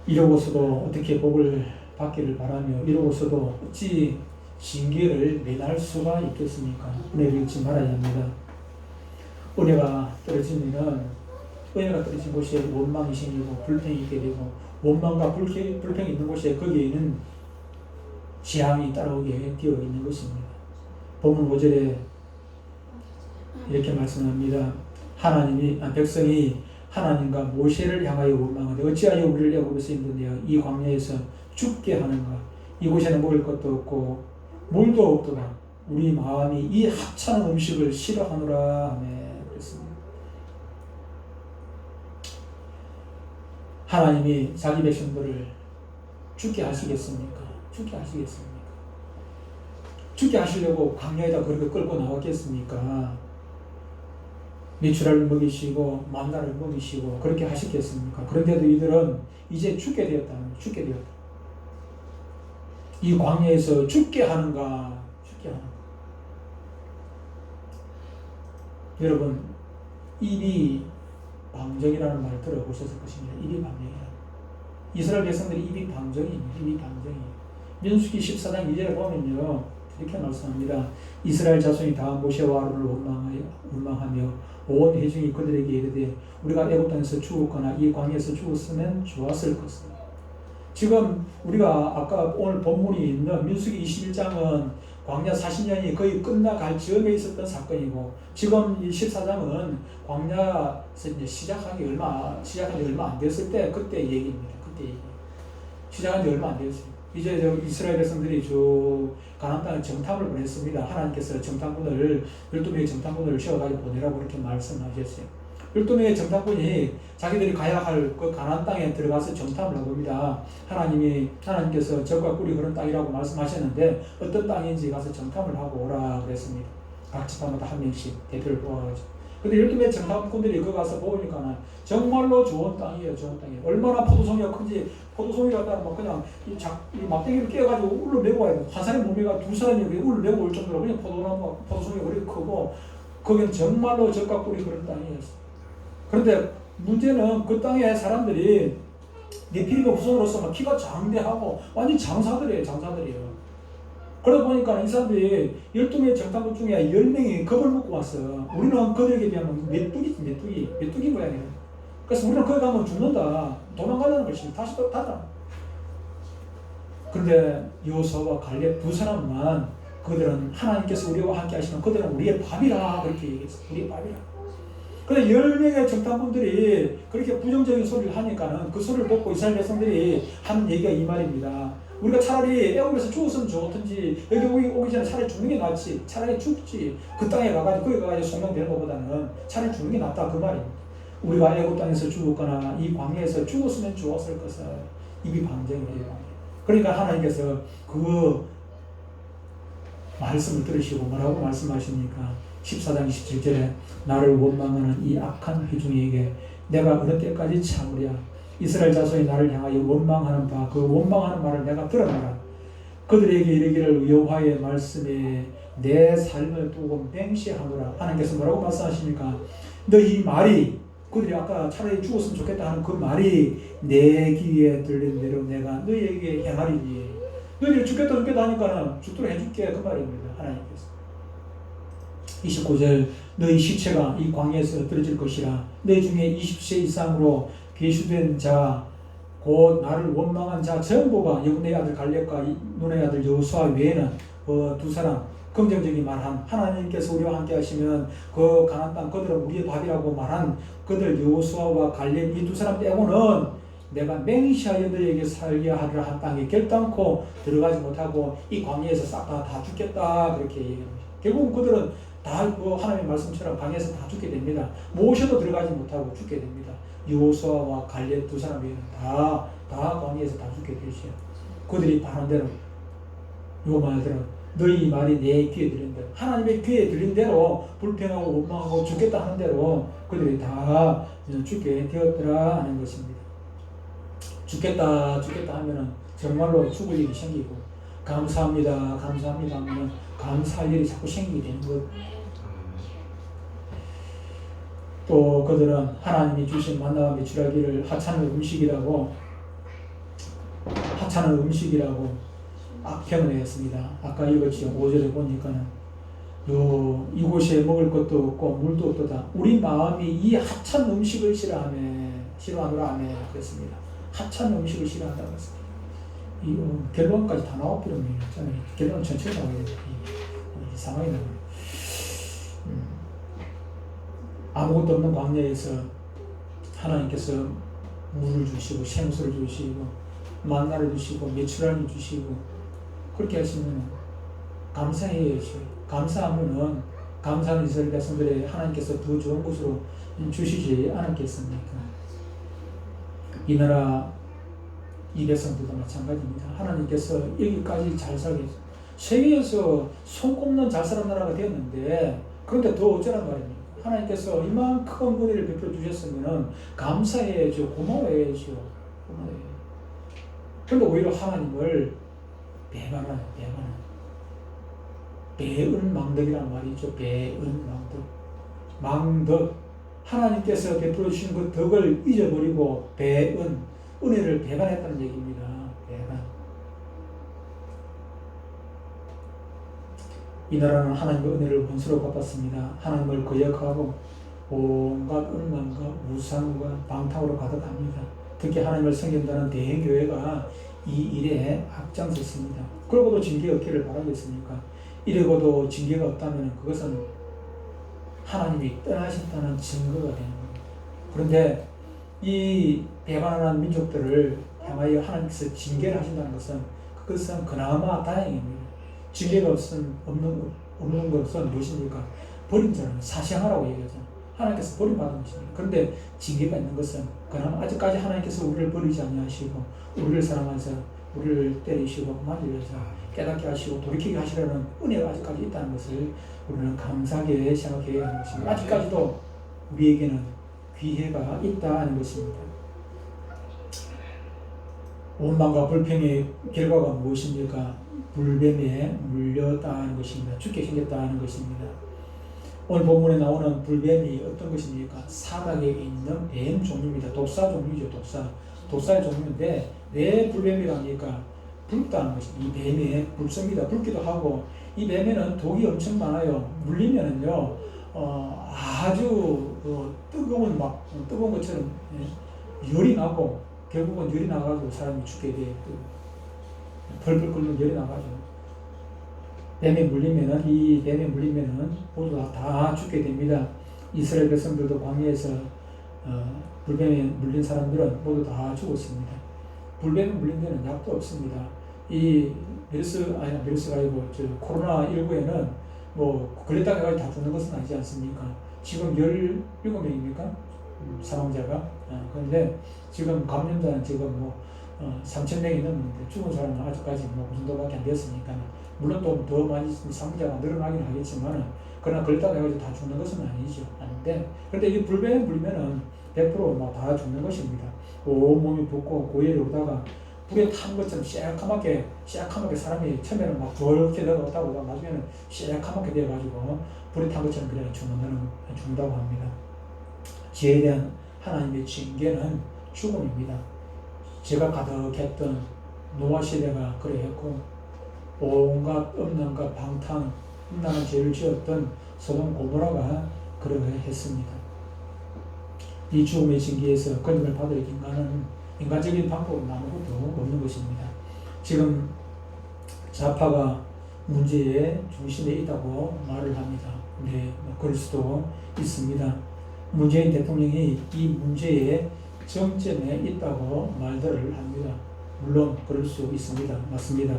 이러고서도 어떻게 복을 받기를 바라며 이러고서도 어찌 징계를 면할 수가 있겠습니까? 은혜를 잊지 말아야 합니다. 은혜가 떨어지면 은혜가 떨어진 곳에 원망이 생기고 불평이 있게 되고 원망과 불평이 있는 곳에 거기에는 재앙이 따라오게 되어 있는 것입니다. 본문 5절에 이렇게 말씀합니다. 백성이 하나님과 모세를 향하여 원망하되 어찌하여 우리를 애굽에서 인도내어 이 광야에서 죽게 하는가. 이곳에는 먹을 것도 없고 물도 없도다. 우리 마음이 이 하찮은 음식을 싫어하노라 하며 그랬습니다. 하나님이 자기 백성들을 죽게 하시겠습니까? 죽게 하시겠습니까? 죽게 하시려고 광야에다 그렇게 끌고 나왔겠습니까? 메추라를 먹이시고 만나를 먹이시고 그렇게 하시겠습니까? 그런데도 이들은 이제 죽게 되었다. 이 광야에서 죽게 하는가? 여러분, 입이 방정이라는 말을 들어보셨을 것입니다. 입이 방정이라. 이스라엘 백성들이 입이 방정입니다. 민수기 14장 2절에 보면요, 이렇게 말씀합니다. 이스라엘 자손이 다 모세와 아론을 원망하며 온 회중이 그들에게 이르되 우리가 애굽 땅에서 죽었거나 이 광야에서 죽었으면 좋았을 것이다. 지금 우리가 아까 오늘 본문이 있는 민수기 21장은 광야 40년이 거의 끝나갈 즈음에 있었던 사건이고, 지금 이 14장은 광야에서 이제 시작한 지 얼마 안 됐을 때 그때 얘기입니다. 시작한 지 얼마 안 되었어요. 이제 이스라엘 백성들이 가나안 땅에 정탐을 보냈습니다. 하나님께서 12명의 정탐꾼을 세워가지고 보내라고 그렇게 말씀하셨어요. 12명의 정탐꾼이 자기들이 가야 할 그 가나안 땅에 들어가서 정탐을 해봅니다. 하나님께서 적과 꿀이 흐르는 땅이라고 말씀하셨는데 어떤 땅인지 가서 정탐을 하고 오라 그랬습니다. 각 지파마다 한 명씩 대표를 뽑아가지고. 근데 12명의 정탐꾼들이 거기 가서 보니까 정말로 좋은 땅이에요. 얼마나 포도송이가 큰지, 포도송이 갖다가 막 그냥 이 막대기를 끼워가지고 울을 메고 와야 돼. 한 사람의 몸매가 두 사람이 울을 메고 올 정도로 그냥 포도송이가 그렇게 크고, 거기는 정말로 적과 꿀이 흐르는 땅이었어요. 그런데 문제는 그 땅에 사람들이 네피리가 후손으로서 막 키가 장대하고 완전 장사들이에요. 그러다 보니까 이 사람들이 12명의 정탐꾼 중에 10명이 겁을 먹고 왔어. 우리는 그들에게 비하면 메뚜기 모양이에요. 그래서 우리는 거기 가면 죽는다. 도망가자는 것이 다시 또 닫아. 그런데 여호수아와 갈렙 두 사람만 그들은 하나님께서 우리와 함께 하시면 그들은 우리의 밥이라 그렇게 얘기했어. 우리의 밥이라. 그런데 10명의 정탐꾼들이 그렇게 부정적인 소리를 하니까는 그 소리를 듣고 이스라엘 백성들이 하는 얘기가 이 말입니다. 우리가 차라리 애굽에서 죽었으면 좋던지 여기 오기 전에 차라리 죽는 게 낫지. 차라리 죽지. 그 땅에 가가지고 거기 가가지고 성령되는 것보다는 차라리 죽는 게 낫다 그 말입니다. 우리가 애굽 땅에서 죽었거나 이 광야에서 죽었으면 좋았을 것을. 입이 방정이에요. 그러니까 하나님께서 그 말씀을 들으시고 뭐라고 말씀하십니까? 14장 27절에 나를 원망하는 이 악한 회중에게 내가 어느 때까지 참으랴. 이스라엘 자손이 나를 향하여 원망하는 바 그 원망하는 말을 내가 들어보라. 그들에게 이르기를 여호와의 말씀에 내 삶을 두고 맹세하노라. 하나님께서 뭐라고 말씀하십니까? 너희 말이, 그들이 아까 차라리 죽었으면 좋겠다 하는 그 말이 내 귀에 들린 대로 내가 너희에게 행하리니. 너희들이 죽겠다 하니까 죽도록 해줄게 그 말입니다. 하나님께서. 29절 너희 시체가 이 광야에서 떨어질 것이라. 너희 중에 20세 이상으로 계수된 자 곧 나를 원망한 자 전부가 여분의 아들 갈렙과 눈의 아들 여호수아 외에는 두 사람 긍정적인 말한 하나님께서 우리와 함께 하시면 그 가나안 땅 그들은 우리의 밥이라고 말한 그들 여호수아와 갈렙 이 두 사람 빼고는 내가 맹시하여 너희에게 살게 하리라 한 땅에 결단코 들어가지 못하고 이 광야에서 싹 다 죽겠다 그렇게 얘기합니다. 결국은 그들은 다 하나님의 말씀처럼 광야에서 다 죽게 됩니다. 모셔도 들어가지 못하고 죽게 됩니다. 여호수아와 갈렙 두 사람 외에는 다 광야에서 다 죽게 되시요. 그들이 바른 대로 요 말대로 너희 말이 내 귀에 들린 대로 하나님의 귀에 들린 대로 불평하고 원망하고 죽겠다 하는 대로 그들이 다 죽게 되었더라 하는 것입니다. 죽겠다 하면은 정말로 죽을 일이 생기고 감사합니다 하면 감사할 일이 자꾸 생기게 되는 것. 또 그들은 하나님이 주신 만나와 메추라기를 하찮은 음식이라고 하찮은 음식이라고 악평을 했습니다. 아까 읽었죠. 5절에 보니까는 이곳에 먹을 것도 없고 물도 없도다. 우리 마음이 이 하찮은 음식을 싫어하노라 하며 그랬습니다. 하찮은 음식을 싫어한다고 했습니다. 이 결론까지 다 나와버렸네요. 저는 결론 전체가 나와야 됩니다. 이 상황이 나와요. 아무것도 없는 광야에서 하나님께서 물을 주시고 생수를 주시고 만나를 주시고 메추라기 주시고 그렇게 하시면 감사해야죠. 감사하면은 감사하는 이스라엘 백성들의 하나님께서 더 좋은 곳으로 주시지 않았겠습니까? 이 나라 이 백성들도 마찬가지입니다. 하나님께서 여기까지 잘 살게 해서 세계에서 손꼽는 잘 사는 나라가 되었는데 그런데 더 어쩌란 말입니까? 하나님께서 이만큼 은혜를 베풀어 주셨으면 감사해야죠. 고마워해야죠. 그런데 오히려 하나님을 배반하는 배은망덕이란 말이죠. 배은망덕. 망덕. 하나님께서 베풀어 주신 그 덕을 잊어버리고 은혜를 배반했다는 얘기입니다. 배반. 이 나라는 하나님의 은혜를 원수로 갚았습니다. 하나님을 거역하고 온갖 음란과 우상과 방탕으로 가득합니다. 특히 하나님을 섬긴다는 대행교회가 이 일에 앞장섰습니다. 그러고도 징계 없기를 바라겠습니까? 이러고도 징계가 없다면 그것은 하나님이 떠나셨다는 증거가 되는 겁니다. 그런데 이 배반하는 민족들을 향하여 하나님께서 징계를 하신다는 그것은 그나마 다행입니다. 징계가 없는 것은 무엇입니까? 버린 자는 사생하라고 얘기하잖아요. 하나님께서 버림받은 것입니다. 그런데 징계가 있는 것은 그나마 아직까지 하나님께서 우리를 버리지 아니하시고 우리를 사랑하셔 우리를 때리시고 만지셔서 깨닫게 하시고 돌이키게 하시라는 은혜가 아직까지 있다는 것을 우리는 감사하게 생각해야 하는 것입니다. 아직까지도 우리에게는 기회가 있다는 것입니다. 원망과 불평의 결과가 무엇입니까? 불뱀에 물렸다는 것입니다. 죽게 생겼다는 것입니다. 오늘 본문에 나오는 불뱀이 어떤 것입니까? 사막에 있는 뱀 종류입니다. 독사 종류죠. 독사의 종류인데 왜 불뱀이랍니까? 붉다는 것입니다. 이 뱀에 붉습니다. 붉기도 하고 이 뱀에는 독이 엄청 많아요. 물리면은요 아주 뜨거운 것처럼 열이 나고 결국은 열이 나가지고 사람이 죽게 돼요. 펄펄 끓는 열이 나가지고 뱀에 물리면은 모두 다 죽게 됩니다. 이스라엘 백성들도 광야에서 불뱀에 물린 사람들은 모두 다 죽었습니다. 불뱀에 물린 데는 약도 없습니다. 이 메르스가 아니고 코로나19에는 뭐 걸렸다가 해가지고 다 죽는 것은 아니지 않습니까? 지금 17명입니까? 사망자가. 그런데 지금 감염자는 지금 3,000명이 넘는데 죽은 사람은 아직까지 그 정도밖에 안 됐으니까 물론 또 더 많이 사망자가 늘어나긴 하겠지만 그러나 걸렸다가 해가지고 다 죽는 것은 아닌데 그런데 이 불뱀에 물리면은 100% 다 죽는 것입니다. 온몸이 붓고 고열이 오다가 불에 탄 것처럼 새카맣게 사람이 처음에는 막 그렇게 되었다고 나중에는 새카맣게 되어가지고 불에 탄 것처럼 그냥 죽는다고 합니다. 죄에 대한 하나님의 징계는 죽음입니다. 죄가 가득했던 노아 시대가 그러했고 온갖 음란과 방탕, 음란한 죄를 지었던 소돔 고모라가 그러했습니다. 이 죽음의 징계에서 건짐을 받을 인간적인 방법은 아무것도 없는 것입니다. 지금 좌파가 문제의 중심에 있다고 말을 합니다. 네, 그럴 수도 있습니다. 문재인 대통령이 이 문제의 정점에 있다고 말들을 합니다. 물론 그럴 수 있습니다. 맞습니다.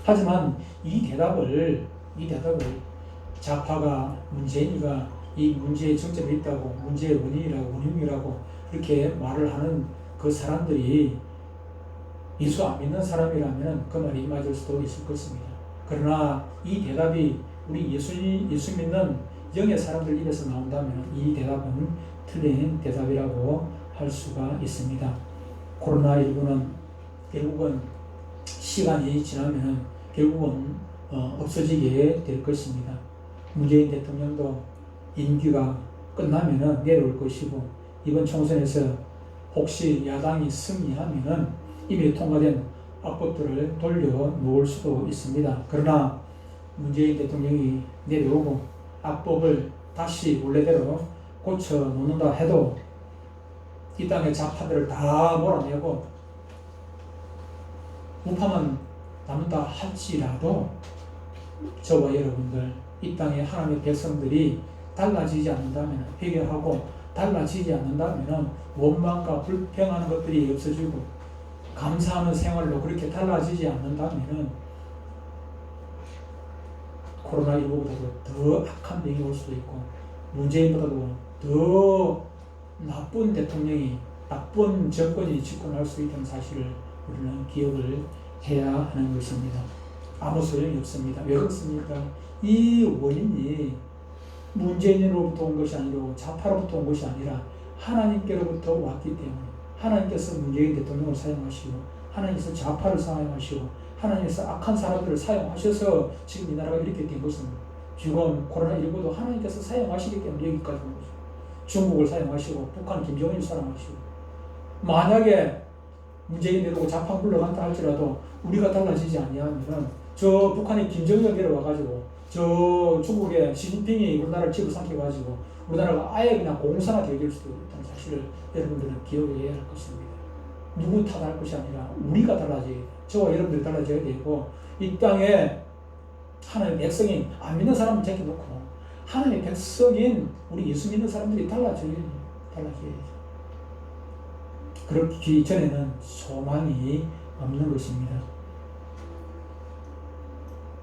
하지만 이 대답을 좌파가 문재인이가 이 문제의 정점에 있다고 문제의 원흉이라고 그렇게 말을 하는 그 사람들이 예수 안 믿는 사람이라면 그 말이 맞을 수도 있을 것입니다. 그러나 이 대답이 우리 예수 믿는 영의 사람들 입에서 나온다면 이 대답은 틀린 대답이라고 할 수가 있습니다. 코로나19는 결국은 시간이 지나면 결국은 없어지게 될 것입니다. 문재인 대통령도 임기가 끝나면 내려올 것이고 이번 총선에서 혹시 야당이 승리하면 이미 통과된 악법들을 돌려놓을 수도 있습니다. 그러나 문재인 대통령이 내려오고 악법을 다시 원래대로 고쳐놓는다 해도 이 땅의 좌파들을 다 몰아내고 우파만 남는다 할지라도 저와 여러분들 이 땅의 하나님의 백성들이 달라지지 않는다면, 회개하고 달라지지 않는다면 원망과 불평하는 것들이 없어지고 감사하는 생활로 그렇게 달라지지 않는다면 코로나19보다도 더 악한 병이 올 수도 있고 문재인보다도 더 나쁜 대통령이, 나쁜 정권이 집권할 수 있다는 사실을 우리는 기억을 해야 하는 것입니다. 아무 소용이 없습니다. 왜 그렇습니까? 이 원인이 문재인으로부터 온 것이 아니고 좌파로부터 온 것이 아니라 하나님께로부터 왔기 때문에, 하나님께서 문재인 대통령을 사용하시고 하나님께서 좌파를 사용하시고 하나님께서 악한 사람들을 사용하셔서 지금 이 나라가 이렇게 된 것입니다. 지금 코로나19도 하나님께서 사용하시기 때문에 여기까지 온 것입니다. 중국을 사용하시고 북한 김정은을 사용하시고, 만약에 문재인 내려오고 좌파 물러간다 할지라도 우리가 달라지지 아니하면 저 북한의 김정은이 내려와가지고 저 중국의 시진핑이 우리나라를 집어삼켜가지고 우리나라가 아예 그냥 공산화 되어질 수도 있다는 사실을 여러분들은 기억해야 할 것입니다. 누구 탓할 것이 아니라 우리가 달라져야 돼요. 저와 여러분들이 달라져야 되고, 이 땅에 하나님의 백성인, 안 믿는 사람은 제껴놓고 하나님의 백성인 우리 예수 믿는 사람들이 달라져야죠. 그렇기 전에는 소망이 없는 것입니다.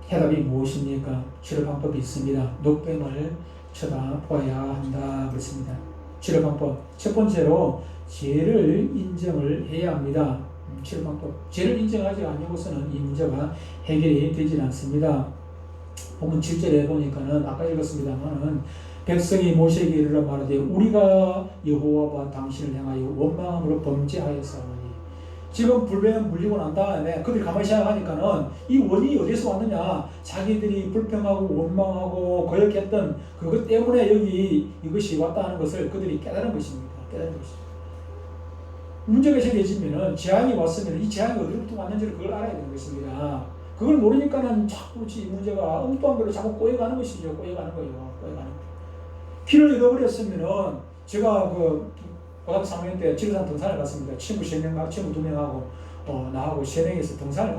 해답이 무엇입니까? 치료 방법이 있습니다. 녹뱀을 쳐다보아야 한다 그랬습니다. 치료 방법, 첫 번째로 죄를 인정을 해야 합니다. 치료 방법, 죄를 인정하지 아니고서는 이 문제가 해결이 되지 않습니다. 본문 7절에 보니까는 아까 읽었습니다만은 백성이 모세에게 이르러 말하되 우리가 여호와와 당신을 향하여 원망함으로 범죄하였사오니. 지금 불뱀에 물리고 난 다음에 그들이 가만히 생각하니까는 이 원인이 어디서 왔느냐, 자기들이 불평하고 원망하고 거역했던 그것 때문에 여기 이것이 왔다는 것을 그들이 깨달은 것입니다. 깨달은 것입니다. 문제가 생겨지면은 재앙이 왔으면 이 재앙이 어디로부터 왔는지를 그걸 알아야 되는 것입니다. 그걸 모르니까는 자꾸 이 문제가 엉뚱한 걸로 자꾸 꼬여가는 것이죠. 꼬여가는 거예요. 꼬여가는 거. 길을 잃어버렸으면은 제가 고등학교 3학년 때 지리산 등산을 갔습니다. 친구 2명하고 나하고 3명이서 등산을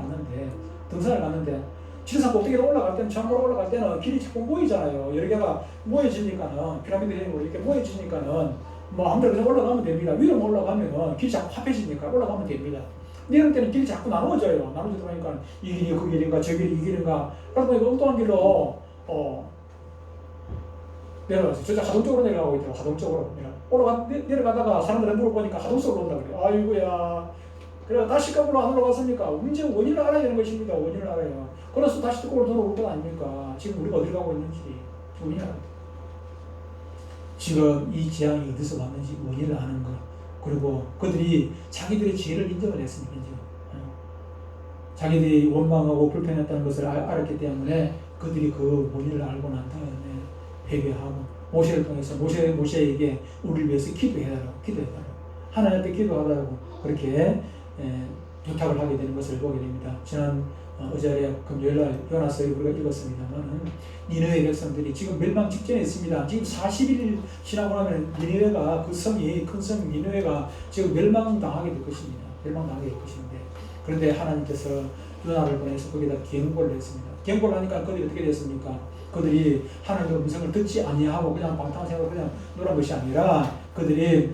갔는데 지리산 꼭대기로 올라갈 때는, 처음으로 올라갈 때는 길이 자꾸 모이잖아요. 여러 개가 모여지니까는, 피라미드 형으로 이렇게 모여지니까는 뭐 아무데나 그냥 올라가면 됩니다. 위로 올라가면은 길이 자꾸 합해지니까 올라가면 됩니다. 내려올 때는 길이 자꾸 나누어져요. 나누어지다 보니까 이 길이 그 길인가 저 길이 이 길인가, 그러다 보니까 엉뚱한 길로 내려가서 저 하동쪽으로 내려가고 있더라고. 하동쪽으로 내려가다가 사람들이 물어보니까 하동쪽으로 온다 그래요. 아이고야. 그래서 다시 거꾸로 안 올라갔습니까? 문제 원인을 알아야 되는 것입니다. 원인을 알아요. 그래서 다시 거꾸로 돌아올 것 아닙니까? 지금 우리가 어디로 가고 있는지 원인을 알아요. 지금 이 재앙이 어디서 왔는지 원인을 아는 것. 그리고 그들이 자기들의 죄를 인정을 했습니다. 자기들이 원망하고 불평했다는 것을 알았기 때문에 그들이 그 원인을 알고 난 다음에 회개하고 모세를 통해서 모세에게 우리를 위해서 기도해달라고 하나님 앞에 기도하라고 그렇게 부탁을 하게 되는 것을 보게 됩니다. 지난 어제 금요일날 요나서에 우리가 읽었습니다만 니느웨 백성들이 지금 멸망 직전에 있습니다. 지금 40일 지나고 나면 니느웨가, 그 성이, 큰 성 니느웨가 지금 멸망당하게 될 것입니다. 멸망당하게 될 것인데, 그런데 하나님께서 요나를 보내서 거기다 경고를 했습니다. 경고를 하니까 그들이 어떻게 됐습니까? 그들이 하나님의 음성을 듣지 아니하고 그냥 방탕생활로 그냥 놀은 것이 아니라 그들이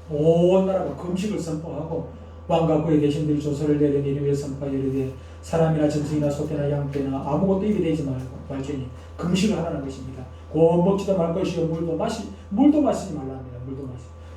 온 나라가 금식을 선포하고 왕과 그에 계신 들이 조서를 내려 니느웨에 선포하여 이르되 사람이나 짐승이나 소떼나 양떼나 아무것도 입에 대지 말지니 금식을 하라는 것입니다. 곧 먹지도 말 것이요 물도 마시지 말랍니다.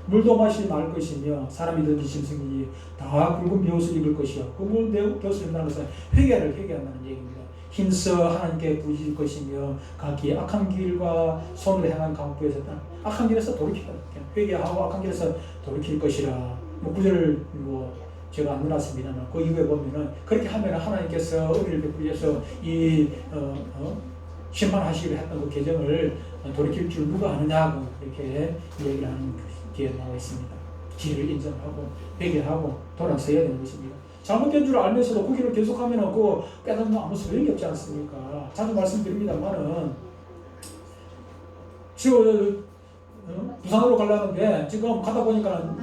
물도 마시지 말 것이며 사람이든지 짐승이든지 다 굵은 베옷을 입을 것이요. 그 베옷을 입는다는 것은 회개한다는 얘기입니다. 힘써 하나님께 부르실 것이며 각기 악한 길과 손으로 행한 강포에서 악한 길에서 돌이키다. 회개하고 악한 길에서 돌이킬 것이라. 구절을 제가 안 넣어놨습니다만 그 이후에 보면은 그렇게 하면 하나님께서 은혜를 베풀려서 이 심판하시기로 했던 그 계정을 돌이킬 줄 누가 아느냐고 이렇게 얘기를 하는 게 나와 있습니다. 길을 인정하고 회개하고 돌아서야 되는 것입니다. 잘못된 줄 알면서도 그 길을 계속하면 그 깨닫는 아무 소용이 없지 않습니까? 자주 말씀드립니다만은 지금 부산으로 가려는데 지금 가다 보니까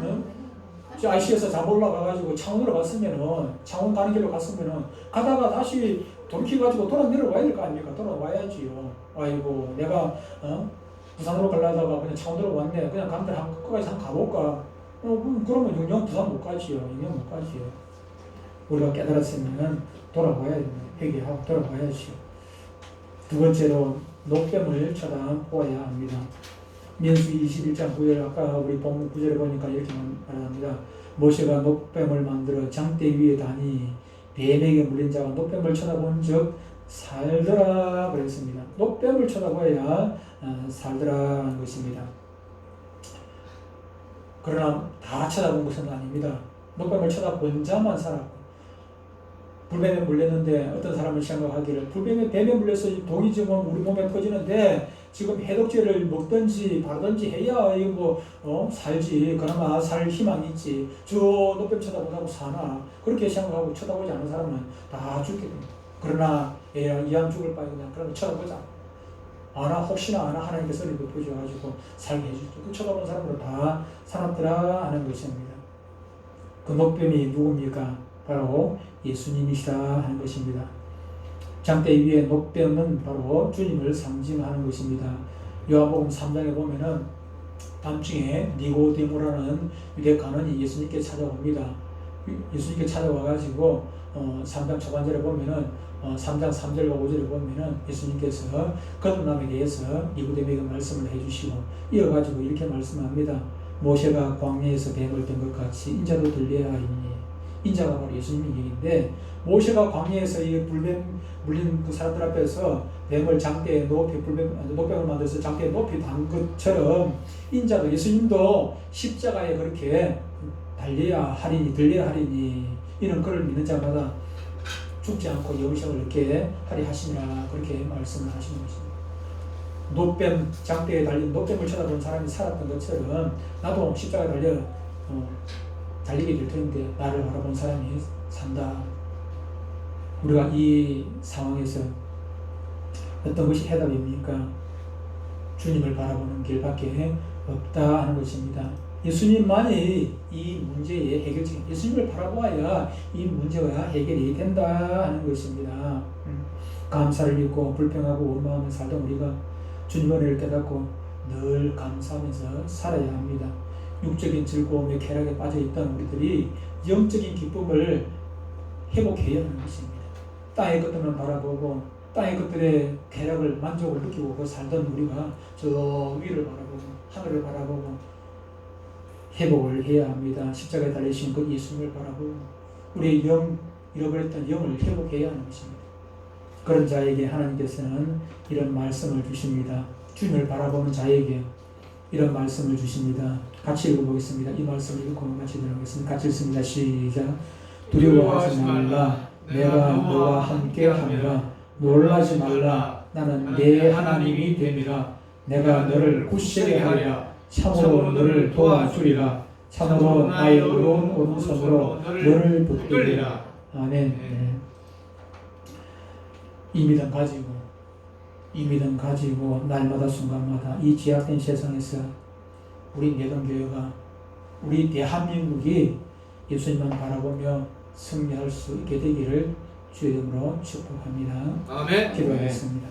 IC에서 잡 올라가가지고 창원으로 갔으면은 창원 가는 길로 갔으면은 가다가 다시 돌이켜가지고 돌아 내려와야 될 거 아닙니까? 돌아와야지요. 아이고 내가 부산으로 가려다가 그냥 창원으로 왔네. 그냥 가면 한국까지 한번 가볼까? 그러면 영영 부산 못 가지요. 영영 못 가지요. 우리가 깨달았으면 돌아와야 됩니다. 회개하고 돌아와야지요. 두 번째로 녹뱀을 쳐다보아야 합니다. 민수기 21장 9절 아까 우리 본문 9절에 보니까 이렇게 말합니다. 모세가 녹뱀을 만들어 장대 위에 다니 뱀에게 물린 자가 녹뱀을 쳐다본 즉 살더라 그랬습니다. 녹뱀을 쳐다봐야 살더라 하는 것입니다. 그러나 다 쳐다본 것은 아닙니다. 녹뱀을 쳐다본 자만 살았고 불뱀에 물렸는데 어떤 사람은 생각하기를 뱀에 물려서 독이 지금 우리 몸에 퍼지는데 지금 해독제를 먹든지 바르든지 해야 이거 살지. 그나마 살 희망이 있지. 저 녹뱀 쳐다보다고 사나. 그렇게 생각하고 쳐다보지 않은 사람은 다 죽게 됩니다. 그러나 이왕 죽을 바에 그냥 그러면 쳐다보자. 혹시나 하나님께서 우리 높여줘가지고 살게 해주죠. 그 쳐다보는 사람으로 다 살았더라 하는 것입니다. 그 녹뱀이 누굽니까? 바로 예수님이시다 하는 것입니다. 장대 위에 녹뱀은 바로 주님을 상징하는 것입니다. 요한복음 3장에 보면은 밤중에 니고데모라는 유대 간원이 예수님께 찾아옵니다. 예수님께 찾아와가지고 3장 초반절에 보면은 3장 3절과 5절에 보면은 예수님께서 거듭남에 대해서 니고데모에게 말씀을 해주시고 이어가지고 이렇게 말씀합니다. 모세가 광야에서 뱀을 든 것 같이 인자도 들려야 하리니. 인자가 바로 예수님의 얘기인데 모세가 광야에서 이 불뱀 물린 그 사람들 앞에서 뱀을 장대에 녹뱀을 만들어서 장대에 높이 단 것처럼 인자도 예수님도 십자가에 그렇게 달려야 하리니 들려야 하리니 이런 글을 믿는 자마다 죽지 않고 영생을 얻게 하리 하시니라 그렇게 말씀을 하시는 것입니다. 녹뱀 장대에 달린 녹뱀을 쳐다본 사람이 살았던 것처럼 나도 십자가에 달리게 될 텐데 나를 바라본 사람이 산다. 우리가 이 상황에서 어떤 것이 해답입니까? 주님을 바라보는 길밖에 없다 하는 것입니다. 예수님만이 이 문제의 해결책, 예수님을 바라보아야 이 문제가 해결이 된다 하는 것입니다. 감사를 잊고 불평하고 원망하며 살던 우리가 주님의 은혜를 깨닫고 늘 감사하면서 살아야 합니다. 육적인 즐거움에 쾌락에 빠져있던 우리들이 영적인 기쁨을 회복해야 하는 것입니다. 땅의 것들만 바라보고 땅의 것들의 쾌락을 만족을 느끼고 살던 우리가 저 위를 바라보고 하늘을 바라보고 회복을 해야 합니다. 십자가에 달리신 그 예수님을 바라보고 우리의 잃어버렸던 영을 회복해야 하는 것입니다. 그런 자에게 하나님께서는 이런 말씀을 주십니다. 주님을 바라보는 자에게 이런 말씀을 주십니다. 같이 읽어보겠습니다. 이 말씀을 읽고 같이 들어보겠습니다. 같이 읽습니다. 시작. 두려워하지 말라. 내가 너와 함께 하리라. 놀라지 말라. 나는 내 하나님이 됨이라. 내가 너를 굳세게 하리라. 참으로 너를 도와주리라. 참으로 나의 의로운 오른손으로 너를 붙들리라. 아멘. 이 믿음 가지고 날마다 순간마다 이 제약된 세상에서 우리 내동교회가 우리 대한민국이 예수님만 바라보며 승리할 수 있게 되기를 주의 이름으로 축복합니다. 아멘. 기도하겠습니다.